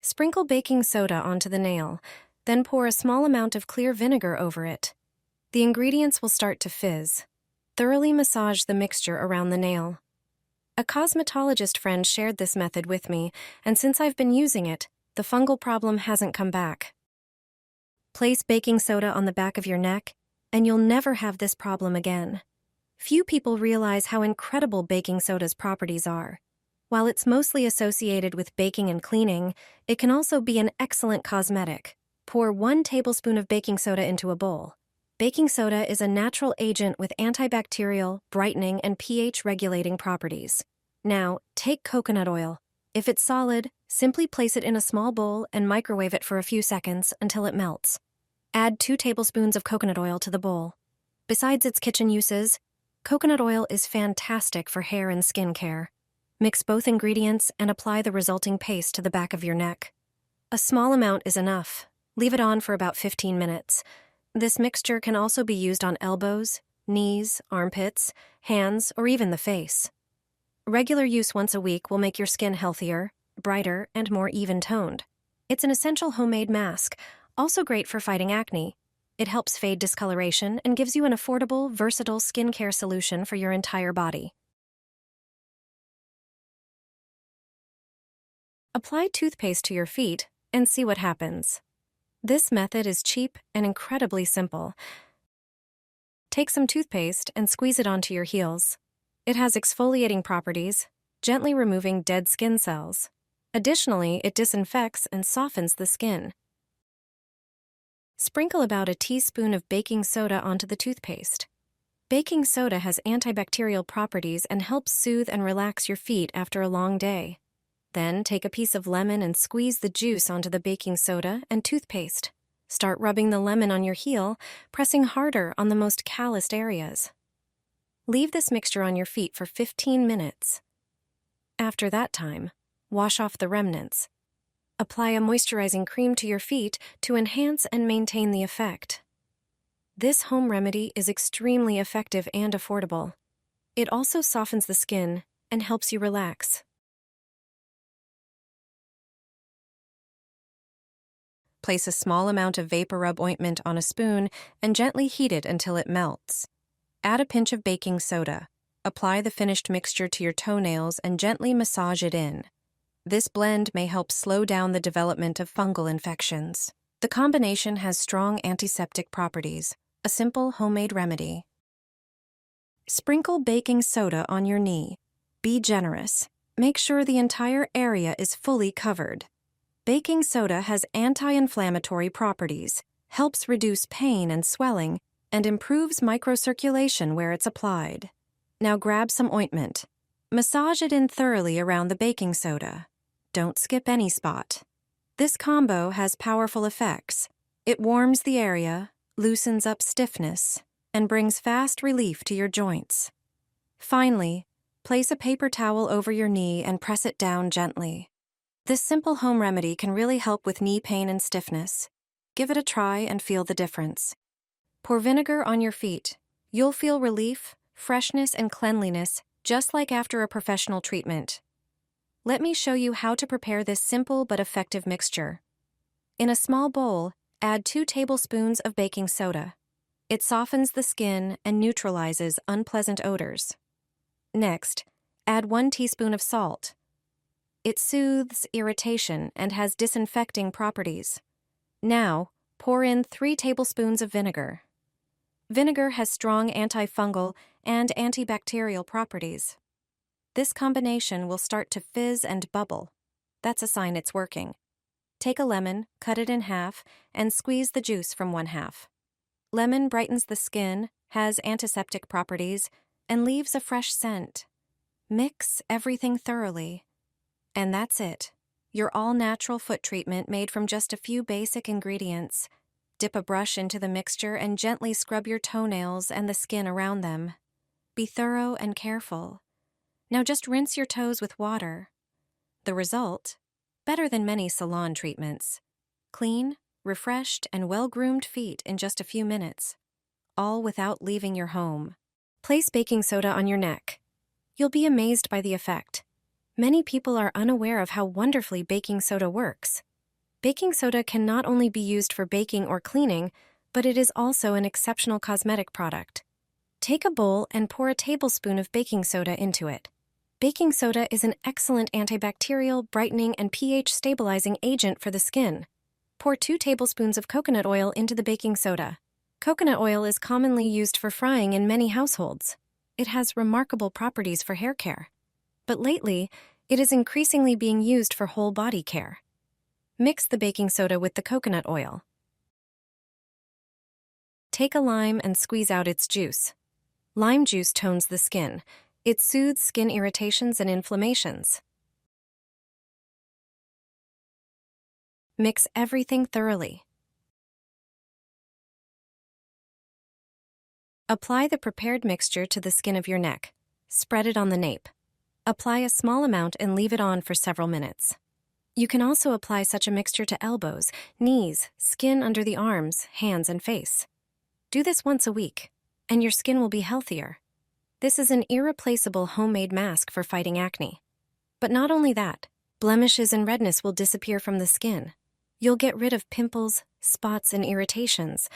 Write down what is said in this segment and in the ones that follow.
Sprinkle baking soda onto the nail, then pour a small amount of clear vinegar over it. The ingredients will start to fizz. Thoroughly massage the mixture around the nail. A cosmetologist friend shared this method with me, and since I've been using it, the fungal problem hasn't come back. Place baking soda on the back of your neck, and you'll never have this problem again. Few people realize how incredible baking soda's properties are. While it's mostly associated with baking and cleaning, it can also be an excellent cosmetic. Pour 1 tablespoon of baking soda into a bowl. Baking soda is a natural agent with antibacterial, brightening, and pH-regulating properties. Now, take coconut oil. If it's solid, simply place it in a small bowl and microwave it for a few seconds until it melts. Add 2 tablespoons of coconut oil to the bowl. Besides its kitchen uses, coconut oil is fantastic for hair and skin care. Mix both ingredients and apply the resulting paste to the back of your neck. A small amount is enough. Leave it on for about 15 minutes. This mixture can also be used on elbows, knees, armpits, hands, or even the face. Regular use once a week will make your skin healthier, brighter, and more even-toned. It's an essential homemade mask, also great for fighting acne. It helps fade discoloration and gives you an affordable, versatile skincare solution for your entire body. Apply toothpaste to your feet and see what happens. This method is cheap and incredibly simple. Take some toothpaste and squeeze it onto your heels. It has exfoliating properties, gently removing dead skin cells. Additionally, it disinfects and softens the skin. Sprinkle about a teaspoon of baking soda onto the toothpaste. Baking soda has antibacterial properties and helps soothe and relax your feet after a long day. Then take a piece of lemon and squeeze the juice onto the baking soda and toothpaste. Start rubbing the lemon on your heel, pressing harder on the most calloused areas. Leave this mixture on your feet for 15 minutes. After that time, wash off the remnants. Apply a moisturizing cream to your feet to enhance and maintain the effect. This home remedy is extremely effective and affordable. It also softens the skin and helps you relax. Place a small amount of Vapor Rub ointment on a spoon and gently heat it until it melts. Add a pinch of baking soda. Apply the finished mixture to your toenails and gently massage it in. This blend may help slow down the development of fungal infections. The combination has strong antiseptic properties, a simple homemade remedy. Sprinkle baking soda on your knee. Be generous. Make sure the entire area is fully covered. Baking soda has anti-inflammatory properties, helps reduce pain and swelling, and improves microcirculation where it's applied. Now grab some ointment. Massage it in thoroughly around the baking soda. Don't skip any spot. This combo has powerful effects. It warms the area, loosens up stiffness, and brings fast relief to your joints. Finally, place a paper towel over your knee and press it down gently. This simple home remedy can really help with knee pain and stiffness. Give it a try and feel the difference. Pour vinegar on your feet. You'll feel relief, freshness, and cleanliness just like after a professional treatment. Let me show you how to prepare this simple but effective mixture. In a small bowl, add 2 tablespoons of baking soda. It softens the skin and neutralizes unpleasant odors. Next, add 1 teaspoon of salt. It soothes irritation and has disinfecting properties. Now, pour in 3 tablespoons of vinegar. Vinegar has strong antifungal and antibacterial properties. This combination will start to fizz and bubble. That's a sign it's working. Take a lemon, cut it in half, and squeeze the juice from 1/2. Lemon brightens the skin, has antiseptic properties, and leaves a fresh scent. Mix everything thoroughly. And that's it. Your all-natural foot treatment made from just a few basic ingredients. Dip a brush into the mixture and gently scrub your toenails and the skin around them. Be thorough and careful. Now just rinse your toes with water. The result? Better than many salon treatments. Clean, refreshed, and well-groomed feet in just a few minutes. All without leaving your home. Place baking soda on your neck. You'll be amazed by the effect. Many people are unaware of how wonderfully baking soda works. Baking soda can not only be used for baking or cleaning, but it is also an exceptional cosmetic product. Take a bowl and pour a tablespoon of baking soda into it. Baking soda is an excellent antibacterial, brightening, and pH-stabilizing agent for the skin. Pour 2 tablespoons of coconut oil into the baking soda. Coconut oil is commonly used for frying in many households. It has remarkable properties for hair care. But lately, it is increasingly being used for whole body care. Mix the baking soda with the coconut oil. Take a lime and squeeze out its juice. Lime juice tones the skin. It soothes skin irritations and inflammations. Mix everything thoroughly. Apply the prepared mixture to the skin of your neck. Spread it on the nape. Apply a small amount and leave it on for several minutes. You can also apply such a mixture to elbows, knees, skin under the arms, hands, and face. Do this once a week, and your skin will be healthier. This is an irreplaceable homemade mask for fighting acne. But not only that, blemishes and redness will disappear from the skin. You'll get rid of pimples, spots, and irritations.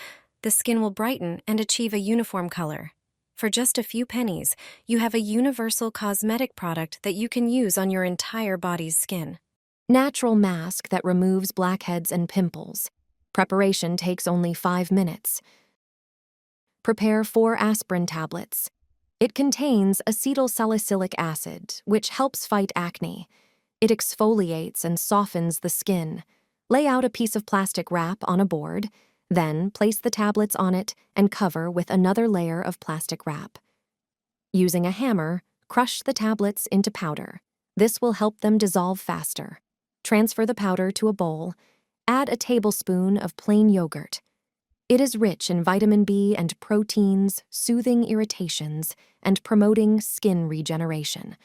The skin will brighten and achieve a uniform color. For just a few pennies, you have a universal cosmetic product that you can use on your entire body's skin. Natural mask that removes blackheads and pimples. Preparation takes only 5 minutes. Prepare 4 aspirin tablets. It contains acetylsalicylic acid, which helps fight acne. It exfoliates and softens the skin. Lay out a piece of plastic wrap on a board, then place the tablets on it and cover with another layer of plastic wrap. Using a hammer, crush the tablets into powder. This will help them dissolve faster. Transfer the powder to a bowl. Add a tablespoon of plain yogurt. It is rich in vitamin B and proteins, soothing irritations, and promoting skin regeneration.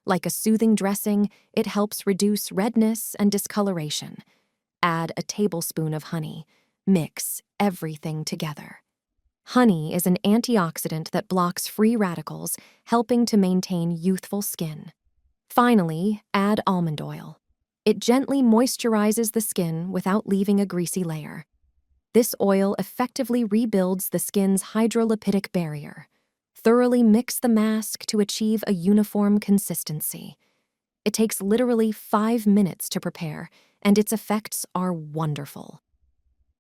Like a soothing dressing, it helps reduce redness and discoloration. Add a tablespoon of honey. Mix everything together. Honey is an antioxidant that blocks free radicals, helping to maintain youthful skin. Finally, add almond oil. It gently moisturizes the skin without leaving a greasy layer. This oil effectively rebuilds the skin's hydrolipidic barrier. Thoroughly mix the mask to achieve a uniform consistency. It takes literally 5 minutes to prepare, and its effects are wonderful.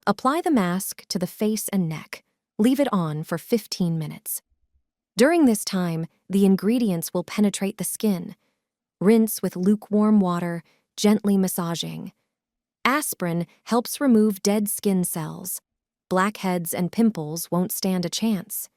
Apply the mask to the face and neck. Leave it on for 15 minutes. During this time, the ingredients will penetrate the skin. Rinse with lukewarm water, gently massaging. Aspirin helps remove dead skin cells. Blackheads and pimples won't stand a chance.